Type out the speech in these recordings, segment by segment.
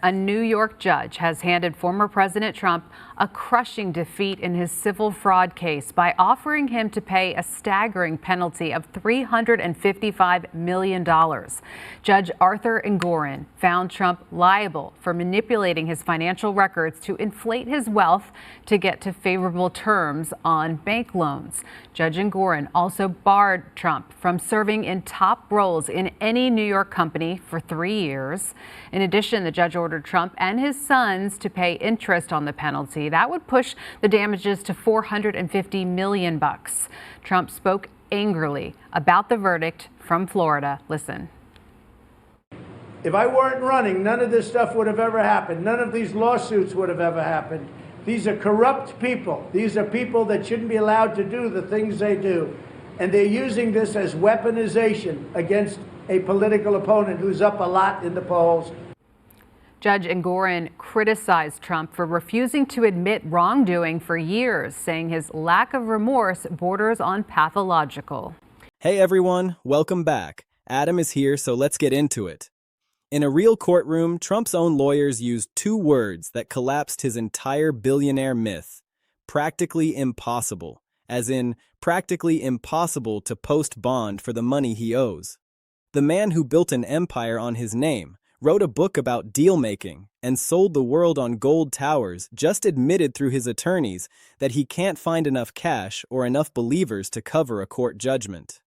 A New York judge has handed former President Trump a crushing defeat in his civil fraud case by offering him to pay a staggering penalty of $355 million. Judge Arthur Engoron found Trump liable for manipulating his financial records to inflate his wealth to get to favorable terms on bank loans. Judge Engoron also barred Trump from serving in top roles in any New York company for 3 years. In addition, the judge ordered Trump and his sons to pay interest on the penalty. That would push the damages to $450 million. Trump spoke angrily about the verdict from Florida. Listen. If I weren't running, none of this stuff would have ever happened. None of these lawsuits would have ever happened. These are corrupt people. These are people that shouldn't be allowed to do the things they do. And they're using this as weaponization against a political opponent who's up a lot in the polls. Judge Engoron criticized Trump for refusing to admit wrongdoing for years, saying his lack of remorse borders on pathological. Hey everyone, welcome back. Adam is here, so let's get into it. In a real courtroom, Trump's own lawyers used 2 words that collapsed his entire billionaire myth. Practically impossible, as in practically impossible to post bond for the money he owes. The man who built an empire on his name, wrote a book about deal-making, and sold the world on gold towers just admitted through his attorneys that he can't find enough cash or enough believers to cover a court judgment.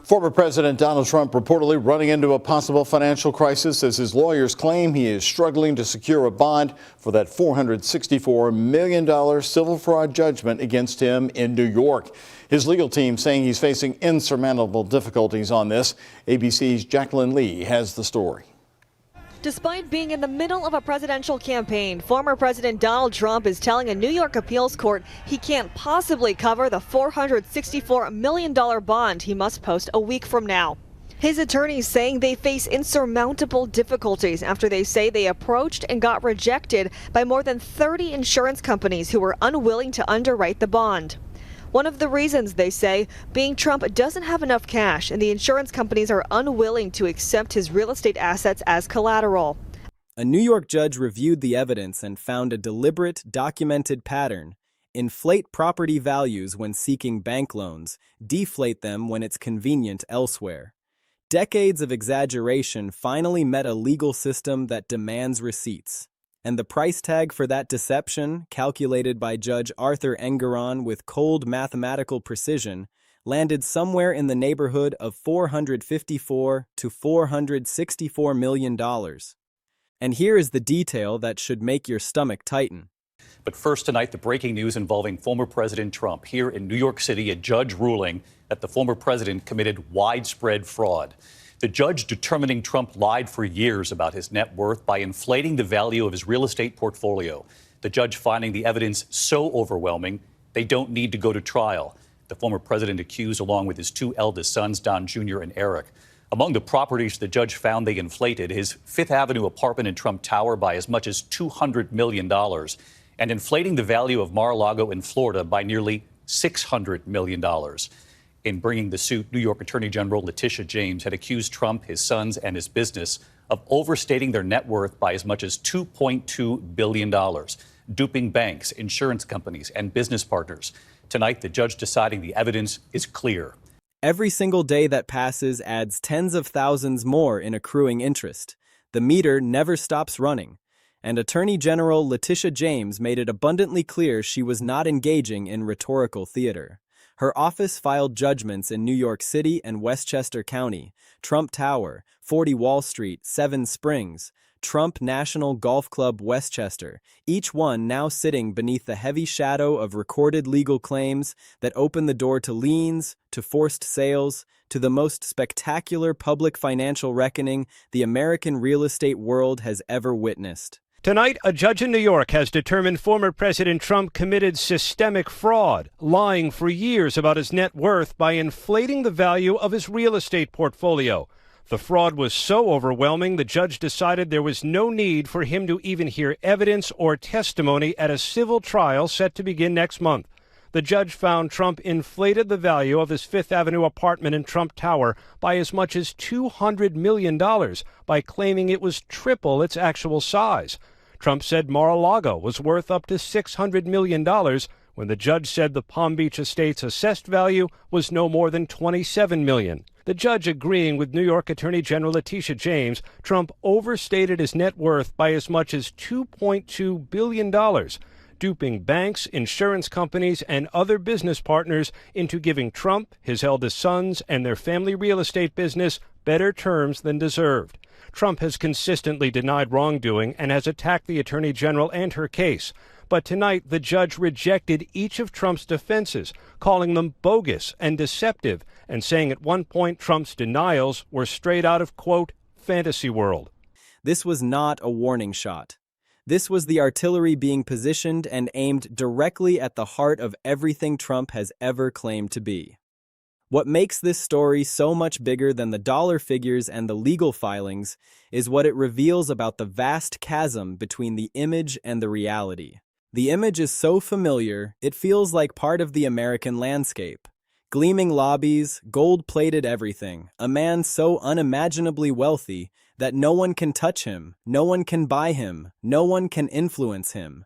Former President Donald Trump reportedly running into a possible financial crisis as his lawyers claim he is struggling to secure a bond for that $464 million civil fraud judgment against him in New York. His legal team saying he's facing insurmountable difficulties on this. ABC's Jacqueline Lee has the story. Despite being in the middle of a presidential campaign, former President Donald Trump is telling a New York appeals court he can't possibly cover the $464 million bond he must post a week from now. His attorneys saying they face insurmountable difficulties after they say they approached and got rejected by more than 30 insurance companies who were unwilling to underwrite the bond. One of the reasons, they say, being Trump doesn't have enough cash and the insurance companies are unwilling to accept his real estate assets as collateral. A New York judge reviewed the evidence and found a deliberate, documented pattern. Inflate property values when seeking bank loans, deflate them when it's convenient elsewhere. Decades of exaggeration finally met a legal system that demands receipts. And the price tag for that deception, calculated by Judge Arthur Engoron with cold mathematical precision, landed somewhere in the neighborhood of $454 to $464 million. And here is the detail that should make your stomach tighten. But first tonight, the breaking news involving former President Trump. Here in New York City, a judge ruling that the former president committed widespread fraud. The judge determining Trump lied for years about his net worth by inflating the value of his real estate portfolio. The judge finding the evidence so overwhelming, they don't need to go to trial. The former president accused, along with his 2 eldest sons, Don Jr. and Eric. Among the properties the judge found they inflated, his Fifth Avenue apartment in Trump Tower by as much as $200 million, and inflating the value of Mar-a-Lago in Florida by nearly $600 million. In bringing the suit, New York Attorney General Letitia James had accused Trump, his sons, and his business of overstating their net worth by as much as $2.2 billion, duping banks, insurance companies, and business partners. Tonight, the judge deciding the evidence is clear. Every single day that passes adds tens of thousands more in accruing interest. The meter never stops running. And Attorney General Letitia James made it abundantly clear she was not engaging in rhetorical theater. Her office filed judgments in New York City and Westchester County, Trump Tower, 40 Wall Street, 7 Springs, Trump National Golf Club Westchester, each one now sitting beneath the heavy shadow of recorded legal claims that open the door to liens, to forced sales, to the most spectacular public financial reckoning the American real estate world has ever witnessed. Tonight, a judge in New York has determined former President Trump committed systemic fraud, lying for years about his net worth by inflating the value of his real estate portfolio. The fraud was so overwhelming, the judge decided there was no need for him to even hear evidence or testimony at a civil trial set to begin next month. The judge found Trump inflated the value of his Fifth Avenue apartment in Trump Tower by as much as $200 million by claiming it was triple its actual size. Trump said Mar-a-Lago was worth up to $600 million when the judge said the Palm Beach estate's assessed value was no more than $27 million. The judge agreeing with New York Attorney General Letitia James, Trump overstated his net worth by as much as $2.2 billion, duping banks, insurance companies, and other business partners into giving Trump, his eldest sons, and their family real estate business better terms than deserved. Trump has consistently denied wrongdoing and has attacked the Attorney General and her case. But tonight, the judge rejected each of Trump's defenses, calling them bogus and deceptive, and saying at one point Trump's denials were straight out of, quote, fantasy world. This was not a warning shot. This was the artillery being positioned and aimed directly at the heart of everything Trump has ever claimed to be. What makes this story so much bigger than the dollar figures and the legal filings is what it reveals about the vast chasm between the image and the reality. The image is so familiar, it feels like part of the American landscape. Gleaming lobbies, gold-plated everything, a man so unimaginably wealthy that no one can touch him, no one can buy him, no one can influence him.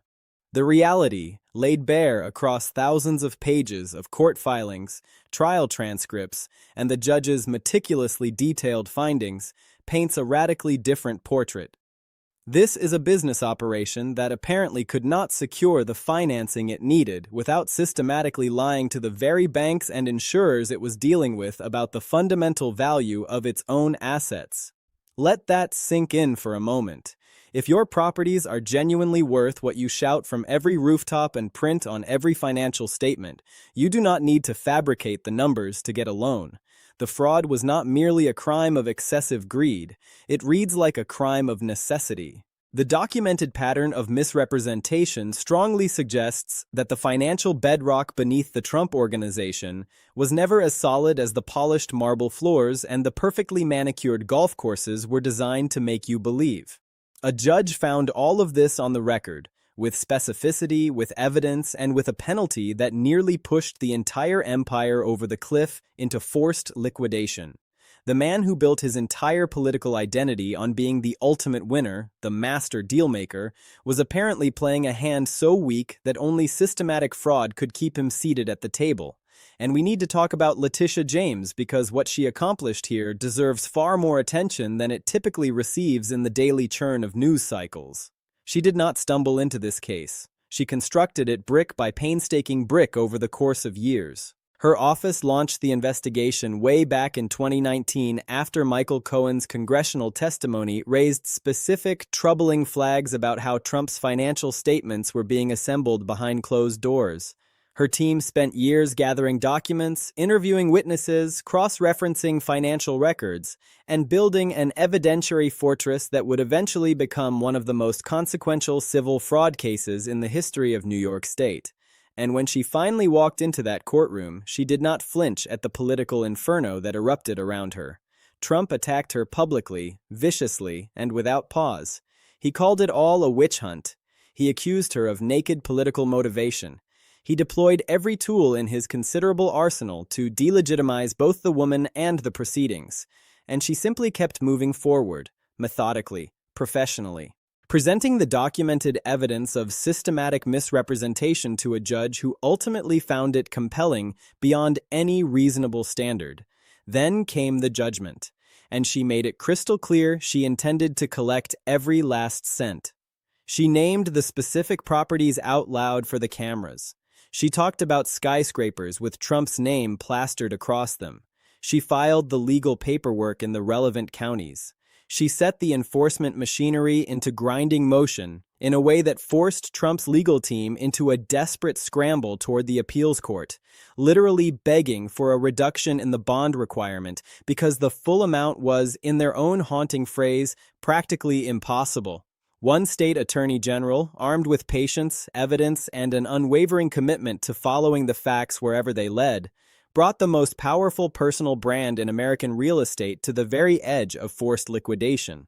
The reality, laid bare across thousands of pages of court filings, trial transcripts, and the judge's meticulously detailed findings, paints a radically different portrait. This is a business operation that apparently could not secure the financing it needed without systematically lying to the very banks and insurers it was dealing with about the fundamental value of its own assets. Let that sink in for a moment. If your properties are genuinely worth what you shout from every rooftop and print on every financial statement, you do not need to fabricate the numbers to get a loan. The fraud was not merely a crime of excessive greed, it reads like a crime of necessity. The documented pattern of misrepresentation strongly suggests that the financial bedrock beneath the Trump Organization was never as solid as the polished marble floors and the perfectly manicured golf courses were designed to make you believe. A judge found all of this on the record, with specificity, with evidence, and with a penalty that nearly pushed the entire empire over the cliff into forced liquidation. The man who built his entire political identity on being the ultimate winner, the master dealmaker, was apparently playing a hand so weak that only systematic fraud could keep him seated at the table. And we need to talk about Letitia James because what she accomplished here deserves far more attention than it typically receives in the daily churn of news cycles. She did not stumble into this case. She constructed it brick by painstaking brick over the course of years. Her office launched the investigation way back in 2019 after Michael Cohen's congressional testimony raised specific, troubling flags about how Trump's financial statements were being assembled behind closed doors. Her team spent years gathering documents, interviewing witnesses, cross-referencing financial records, and building an evidentiary fortress that would eventually become one of the most consequential civil fraud cases in the history of New York State. And when she finally walked into that courtroom, she did not flinch at the political inferno that erupted around her. Trump attacked her publicly, viciously, and without pause. He called it all a witch hunt. He accused her of naked political motivation. He deployed every tool in his considerable arsenal to delegitimize both the woman and the proceedings. And she simply kept moving forward, methodically, professionally, presenting the documented evidence of systematic misrepresentation to a judge who ultimately found it compelling beyond any reasonable standard. Then came the judgment, and she made it crystal clear she intended to collect every last cent. She named the specific properties out loud for the cameras. She talked about skyscrapers with Trump's name plastered across them. She filed the legal paperwork in the relevant counties. She set the enforcement machinery into grinding motion in a way that forced Trump's legal team into a desperate scramble toward the appeals court, literally begging for a reduction in the bond requirement because the full amount was, in their own haunting phrase, practically impossible. One state attorney general, armed with patience, evidence, and an unwavering commitment to following the facts wherever they led, brought the most powerful personal brand in American real estate to the very edge of forced liquidation.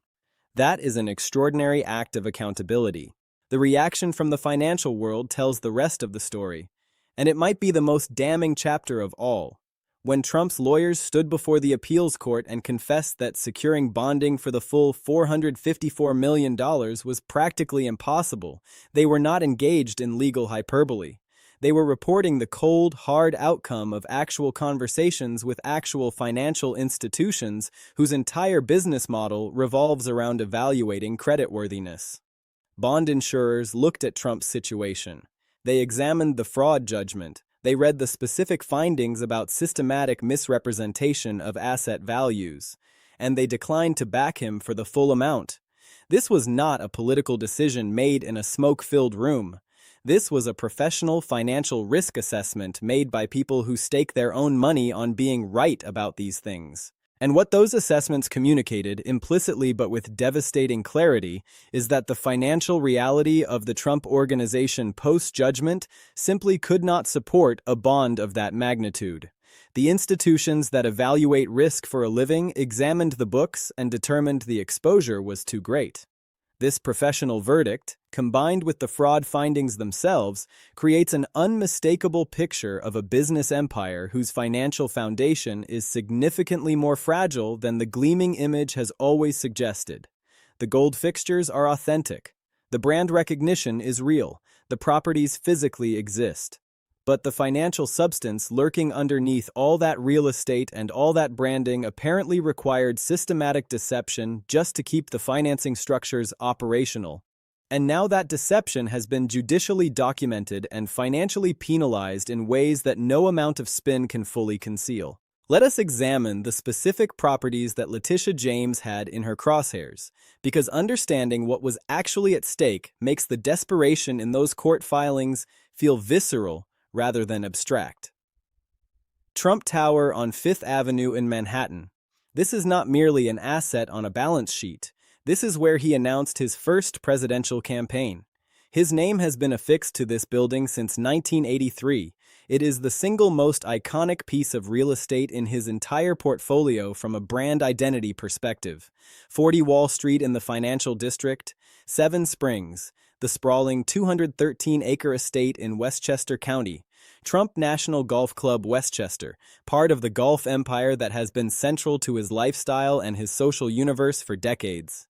That is an extraordinary act of accountability. The reaction from the financial world tells the rest of the story. And it might be the most damning chapter of all. When Trump's lawyers stood before the appeals court and confessed that securing bonding for the full $454 million was practically impossible, they were not engaged in legal hyperbole. They were reporting the cold, hard outcome of actual conversations with actual financial institutions whose entire business model revolves around evaluating creditworthiness. Bond insurers looked at Trump's situation. They examined the fraud judgment. They read the specific findings about systematic misrepresentation of asset values, and they declined to back him for the full amount. This was not a political decision made in a smoke-filled room. This was a professional financial risk assessment made by people who stake their own money on being right about these things. And what those assessments communicated, implicitly but with devastating clarity, is that the financial reality of the Trump Organization post-judgment simply could not support a bond of that magnitude. The institutions that evaluate risk for a living examined the books and determined the exposure was too great. This professional verdict, combined with the fraud findings themselves, creates an unmistakable picture of a business empire whose financial foundation is significantly more fragile than the gleaming image has always suggested. The gold fixtures are authentic. The brand recognition is real. The properties physically exist. But the financial substance lurking underneath all that real estate and all that branding apparently required systematic deception just to keep the financing structures operational. And now that deception has been judicially documented and financially penalized in ways that no amount of spin can fully conceal. Let us examine the specific properties that Letitia James had in her crosshairs, because understanding what was actually at stake makes the desperation in those court filings feel visceral rather than abstract. Trump Tower on Fifth Avenue in Manhattan. This is not merely an asset on a balance sheet. This is where he announced his first presidential campaign. His name has been affixed to this building since 1983. It is the single most iconic piece of real estate in his entire portfolio from a brand identity perspective. 40 Wall Street in the financial district, Seven Springs, the sprawling 213-acre estate in Westchester County, Trump National Golf Club Westchester, part of the golf empire that has been central to his lifestyle and his social universe for decades.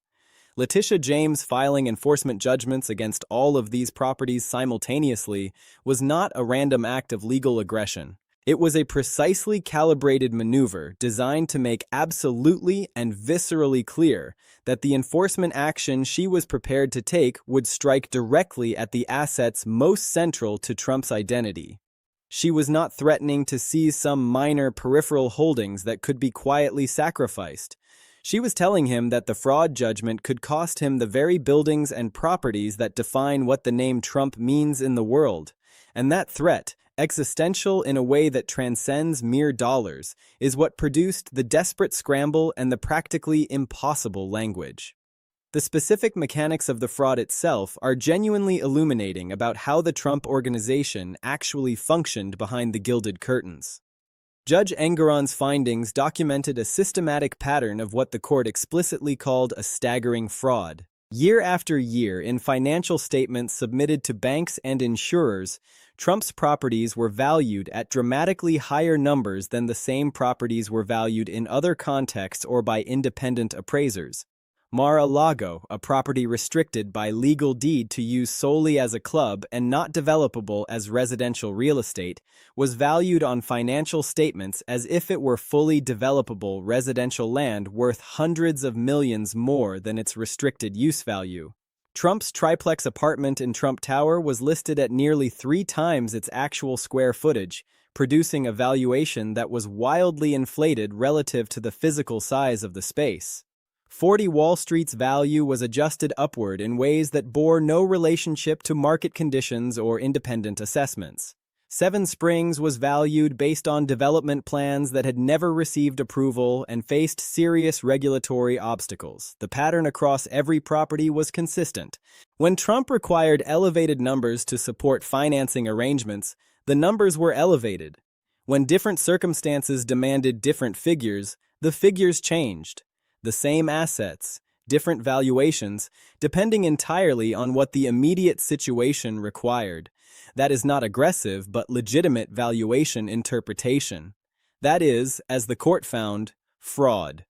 Letitia James filing enforcement judgments against all of these properties simultaneously was not a random act of legal aggression. It was a precisely calibrated maneuver designed to make absolutely and viscerally clear that the enforcement action she was prepared to take would strike directly at the assets most central to Trump's identity. She was not threatening to seize some minor peripheral holdings that could be quietly sacrificed. She was telling him that the fraud judgment could cost him the very buildings and properties that define what the name Trump means in the world. And that threat, existential in a way that transcends mere dollars, is what produced the desperate scramble and the practically impossible language. The specific mechanics of the fraud itself are genuinely illuminating about how the Trump Organization actually functioned behind the gilded curtains. Judge Engoron's findings documented a systematic pattern of what the court explicitly called a staggering fraud. Year after year, in financial statements submitted to banks and insurers, Trump's properties were valued at dramatically higher numbers than the same properties were valued in other contexts or by independent appraisers. Mar-a-Lago, a property restricted by legal deed to use solely as a club and not developable as residential real estate, was valued on financial statements as if it were fully developable residential land worth hundreds of millions more than its restricted use value. Trump's triplex apartment in Trump Tower was listed at nearly 3 times its actual square footage, producing a valuation that was wildly inflated relative to the physical size of the space. 40 Wall Street's value was adjusted upward in ways that bore no relationship to market conditions or independent assessments. Seven Springs was valued based on development plans that had never received approval and faced serious regulatory obstacles. The pattern across every property was consistent. When Trump required elevated numbers to support financing arrangements, the numbers were elevated. When different circumstances demanded different figures, the figures changed. The same assets, different valuations, depending entirely on what the immediate situation required. That is not aggressive, but legitimate valuation interpretation. That is, as the court found, fraud.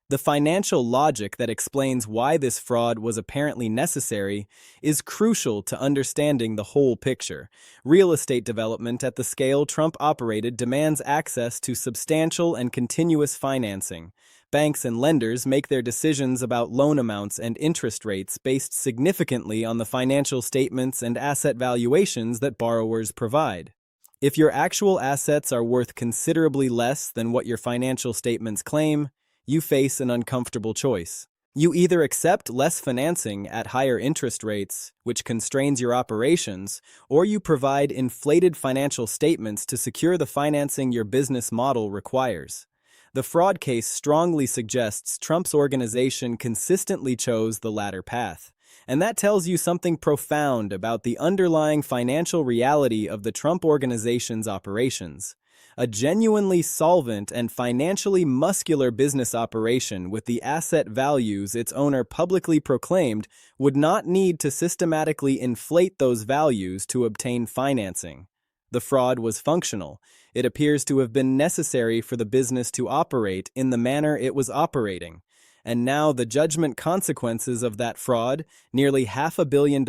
The financial logic that explains why this fraud was apparently necessary is crucial to understanding the whole picture. Real estate development at the scale Trump operated demands access to substantial and continuous financing. Banks and lenders make their decisions about loan amounts and interest rates based significantly on the financial statements and asset valuations that borrowers provide. If your actual assets are worth considerably less than what your financial statements claim, you face an uncomfortable choice. You either accept less financing at higher interest rates, which constrains your operations, or you provide inflated financial statements to secure the financing your business model requires. The fraud case strongly suggests Trump's organization consistently chose the latter path. And that tells you something profound about the underlying financial reality of the Trump organization's operations. A genuinely solvent and financially muscular business operation with the asset values its owner publicly proclaimed would not need to systematically inflate those values to obtain financing. The fraud was functional. It appears to have been necessary for the business to operate in the manner it was operating. And now the judgment consequences of that fraud, nearly $500 million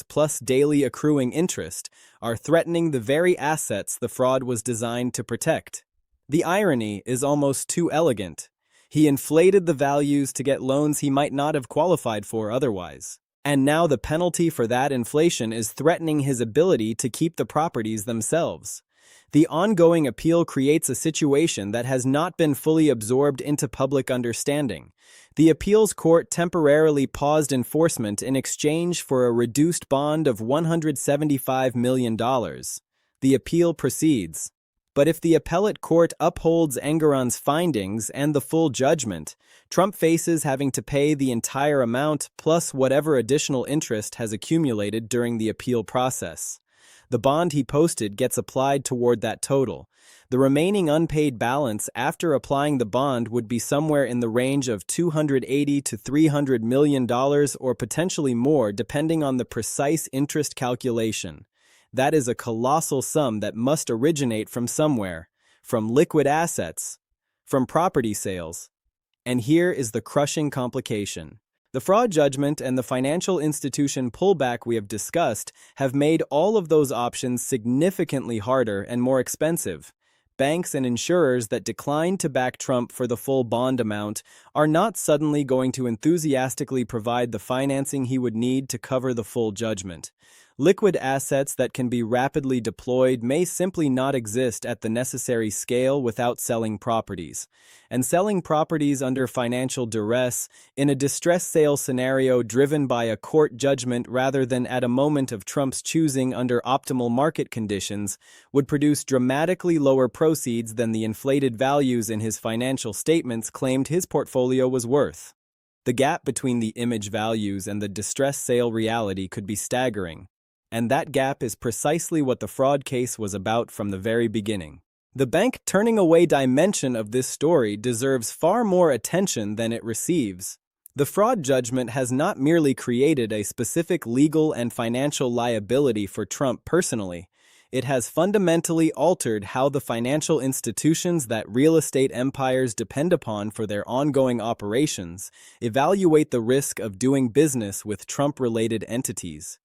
plus daily accruing interest, are threatening the very assets the fraud was designed to protect. The irony is almost too elegant. He inflated the values to get loans he might not have qualified for otherwise. And now the penalty for that inflation is threatening his ability to keep the properties themselves. The ongoing appeal creates a situation that has not been fully absorbed into public understanding. The appeals court temporarily paused enforcement in exchange for a reduced bond of $175 million. The appeal proceeds. But if the appellate court upholds Engoron's findings and the full judgment, Trump faces having to pay the entire amount plus whatever additional interest has accumulated during the appeal process. The bond he posted gets applied toward that total. The remaining unpaid balance after applying the bond would be somewhere in the range of $280 to $300 million or potentially more depending on the precise interest calculation. That is a colossal sum that must originate from somewhere, from liquid assets, from property sales. And here is the crushing complication. The fraud judgment and the financial institution pullback we have discussed have made all of those options significantly harder and more expensive. Banks and insurers that declined to back Trump for the full bond amount are not suddenly going to enthusiastically provide the financing he would need to cover the full judgment. Liquid assets that can be rapidly deployed may simply not exist at the necessary scale without selling properties. And selling properties under financial duress, in a distress sale scenario driven by a court judgment rather than at a moment of Trump's choosing under optimal market conditions, would produce dramatically lower proceeds than the inflated values in his financial statements claimed his portfolio was worth. The gap between the image values and the distress sale reality could be staggering. And that gap is precisely what the fraud case was about from the very beginning. The bank turning away dimension of this story deserves far more attention than it receives. The fraud judgment has not merely created a specific legal and financial liability for Trump personally. It has fundamentally altered how the financial institutions that real estate empires depend upon for their ongoing operations evaluate the risk of doing business with Trump-related entities.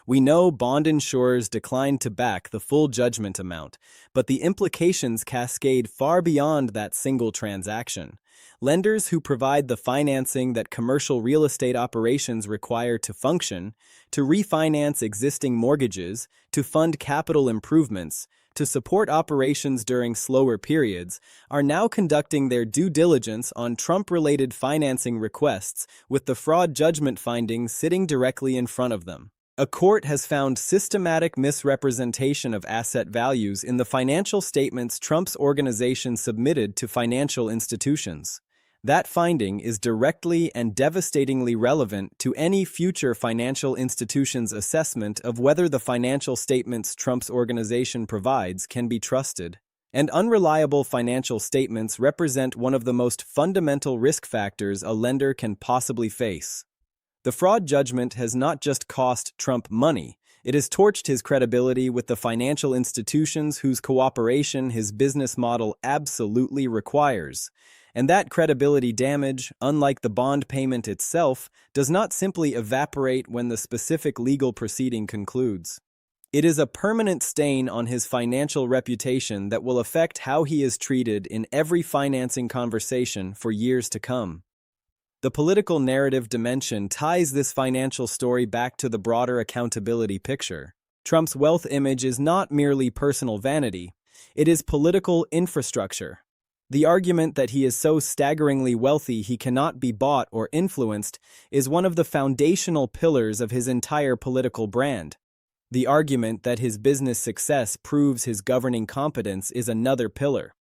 We know bond insurers declined to back the full judgment amount, but the implications cascade far beyond that single transaction. Lenders who provide the financing that commercial real estate operations require to function, to refinance existing mortgages, to fund capital improvements, to support operations during slower periods, are now conducting their due diligence on Trump-related financing requests with the fraud judgment findings sitting directly in front of them. A court has found systematic misrepresentation of asset values in the financial statements Trump's organization submitted to financial institutions. That finding is directly and devastatingly relevant to any future financial institution's assessment of whether the financial statements Trump's organization provides can be trusted. And unreliable financial statements represent one of the most fundamental risk factors a lender can possibly face. The fraud judgment has not just cost Trump money, It has torched his credibility with the financial institutions whose cooperation his business model absolutely requires. And that credibility damage, unlike the bond payment itself, does not simply evaporate when the specific legal proceeding concludes. It is a permanent stain on his financial reputation that will affect how he is treated in every financing conversation for years to come. The political narrative dimension ties this financial story back to the broader accountability picture. Trump's wealth image is not merely personal vanity, it is political infrastructure. The argument that he is so staggeringly wealthy he cannot be bought or influenced is one of the foundational pillars of his entire political brand. The argument that his business success proves his governing competence is another pillar.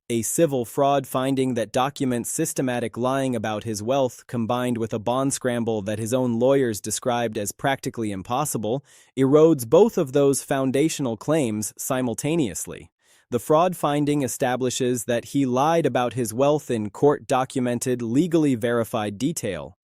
A civil fraud finding that documents systematic lying about his wealth combined with a bond scramble that his own lawyers described as practically impossible erodes both of those foundational claims simultaneously. The fraud finding establishes that he lied about his wealth in court-documented, legally verified detail.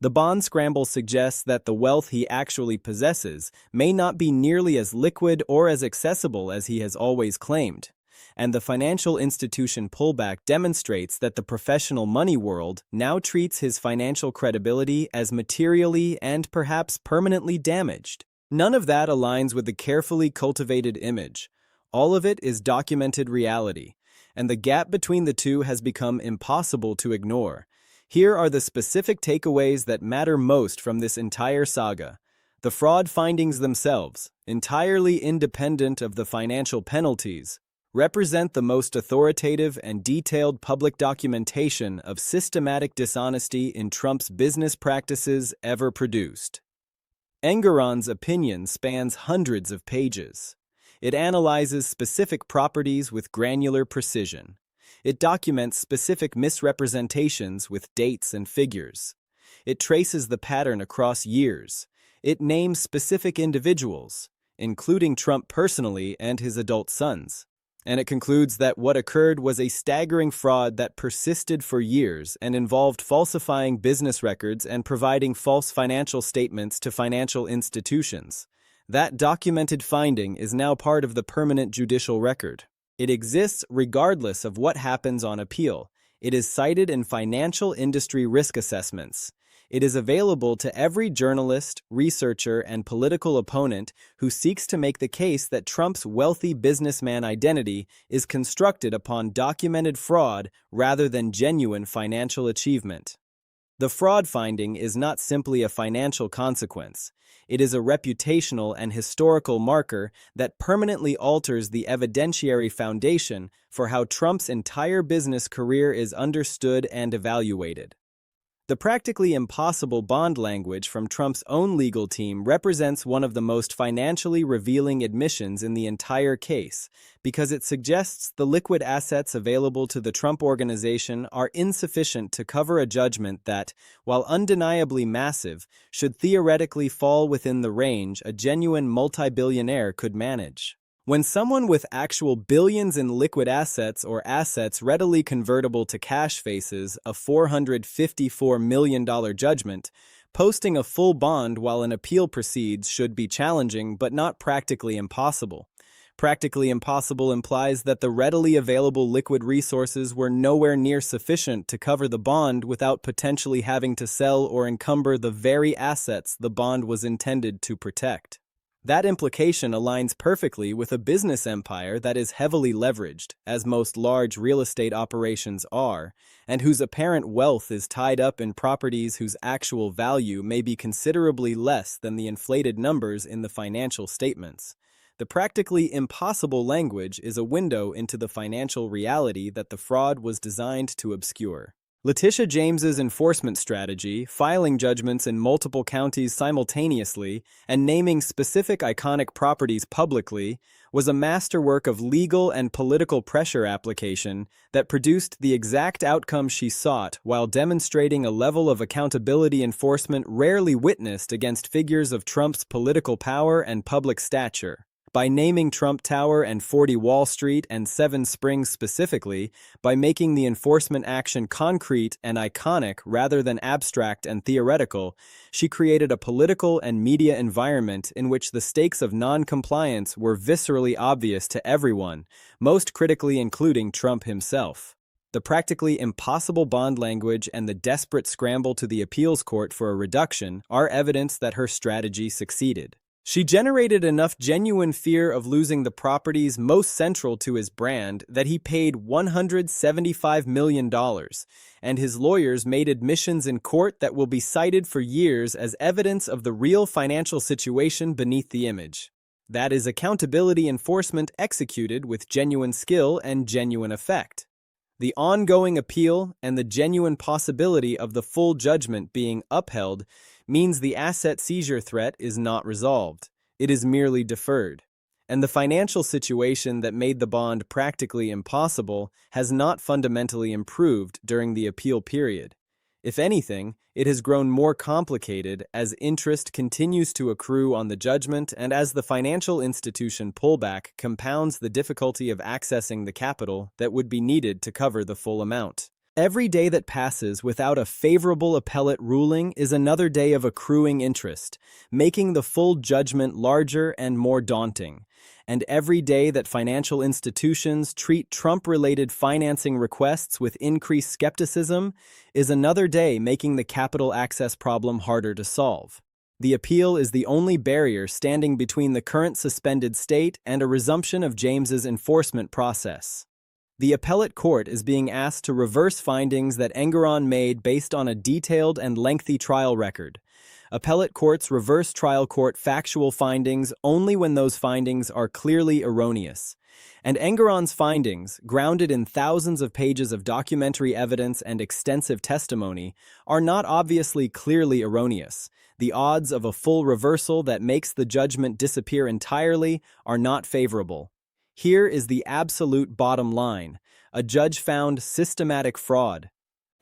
The bond scramble suggests that the wealth he actually possesses may not be nearly as liquid or as accessible as he has always claimed. And the financial institution pullback demonstrates that the professional money world now treats his financial credibility as materially and perhaps permanently damaged. None of that aligns with the carefully cultivated image. All of it is documented reality, and the gap between the two has become impossible to ignore. Here are the specific takeaways that matter most from this entire saga. The fraud findings themselves, entirely independent of the financial penalties, represent the most authoritative and detailed public documentation of systematic dishonesty in Trump's business practices ever produced. Engoron's opinion spans hundreds of pages. It analyzes specific properties with granular precision. It documents specific misrepresentations with dates and figures. It traces the pattern across years. It names specific individuals, including Trump personally and his adult sons. And it concludes that what occurred was a staggering fraud that persisted for years and involved falsifying business records and providing false financial statements to financial institutions. That documented finding is now part of the permanent judicial record. It exists regardless of what happens on appeal. It is cited in financial industry risk assessments. It is available to every journalist, researcher, and political opponent who seeks to make the case that Trump's wealthy businessman identity is constructed upon documented fraud rather than genuine financial achievement. The fraud finding is not simply a financial consequence. It is a reputational and historical marker that permanently alters the evidentiary foundation for how Trump's entire business career is understood and evaluated. The practically impossible bond language from Trump's own legal team represents one of the most financially revealing admissions in the entire case, because it suggests the liquid assets available to the Trump Organization are insufficient to cover a judgment that, while undeniably massive, should theoretically fall within the range a genuine multi-billionaire could manage. When someone with actual billions in liquid assets or assets readily convertible to cash faces a $454 million judgment, posting a full bond while an appeal proceeds should be challenging but not practically impossible. Practically impossible implies that the readily available liquid resources were nowhere near sufficient to cover the bond without potentially having to sell or encumber the very assets the bond was intended to protect. That implication aligns perfectly with a business empire that is heavily leveraged, as most large real estate operations are, and whose apparent wealth is tied up in properties whose actual value may be considerably less than the inflated numbers in the financial statements. The practically impossible language is a window into the financial reality that the fraud was designed to obscure. Letitia James's enforcement strategy, filing judgments in multiple counties simultaneously, and naming specific iconic properties publicly, was a masterwork of legal and political pressure application that produced the exact outcome she sought while demonstrating a level of accountability enforcement rarely witnessed against figures of Trump's political power and public stature. By naming Trump Tower and 40 Wall Street and 7 Springs specifically, by making the enforcement action concrete and iconic rather than abstract and theoretical, she created a political and media environment in which the stakes of non-compliance were viscerally obvious to everyone, most critically including Trump himself. The practically impossible bond language and the desperate scramble to the appeals court for a reduction are evidence that her strategy succeeded. She generated enough genuine fear of losing the properties most central to his brand that he paid $175 million, and his lawyers made admissions in court that will be cited for years as evidence of the real financial situation beneath the image. That is accountability enforcement executed with genuine skill and genuine effect. The ongoing appeal and the genuine possibility of the full judgment being upheld means the asset seizure threat is not resolved. It is merely deferred. And the financial situation that made the bond practically impossible has not fundamentally improved during the appeal period. If anything, it has grown more complicated as interest continues to accrue on the judgment and as the financial institution pullback compounds the difficulty of accessing the capital that would be needed to cover the full amount. Every day that passes without a favorable appellate ruling is another day of accruing interest, making the full judgment larger and more daunting. And every day that financial institutions treat Trump-related financing requests with increased skepticism is another day making the capital access problem harder to solve. The appeal is the only barrier standing between the current suspended state and a resumption of James's enforcement process. The appellate court is being asked to reverse findings that Engoron made based on a detailed and lengthy trial record. Appellate courts reverse trial court factual findings only when those findings are clearly erroneous. And Engoron's findings, grounded in thousands of pages of documentary evidence and extensive testimony, are not obviously clearly erroneous. The odds of a full reversal that makes the judgment disappear entirely are not favorable. Here is the absolute bottom line. A judge found systematic fraud.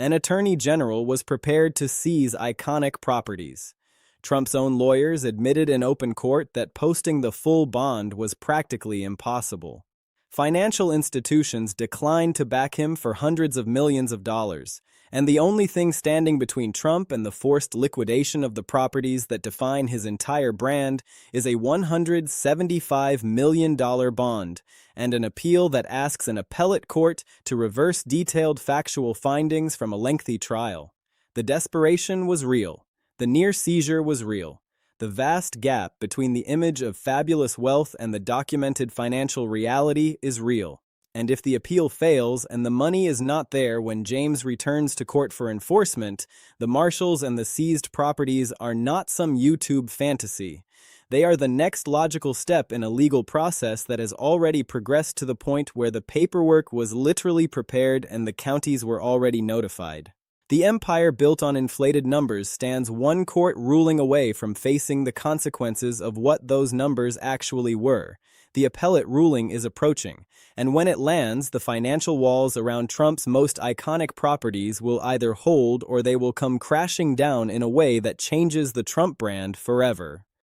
An attorney general was prepared to seize iconic properties. Trump's own lawyers admitted in open court that posting the full bond was practically impossible. Financial institutions declined to back him for hundreds of millions of dollars, and the only thing standing between Trump and the forced liquidation of the properties that define his entire brand is a $175 million bond and an appeal that asks an appellate court to reverse detailed factual findings from a lengthy trial. The desperation was real. The near seizure was real. The vast gap between the image of fabulous wealth and the documented financial reality is real. And if the appeal fails and the money is not there when James returns to court for enforcement, the marshals and the seized properties are not some YouTube fantasy. They are the next logical step in a legal process that has already progressed to the point where the paperwork was literally prepared and the counties were already notified. The empire built on inflated numbers stands one court ruling away from facing the consequences of what those numbers actually were. The appellate ruling is approaching, and when it lands, the financial walls around Trump's most iconic properties will either hold or they will come crashing down in a way that changes the Trump brand forever.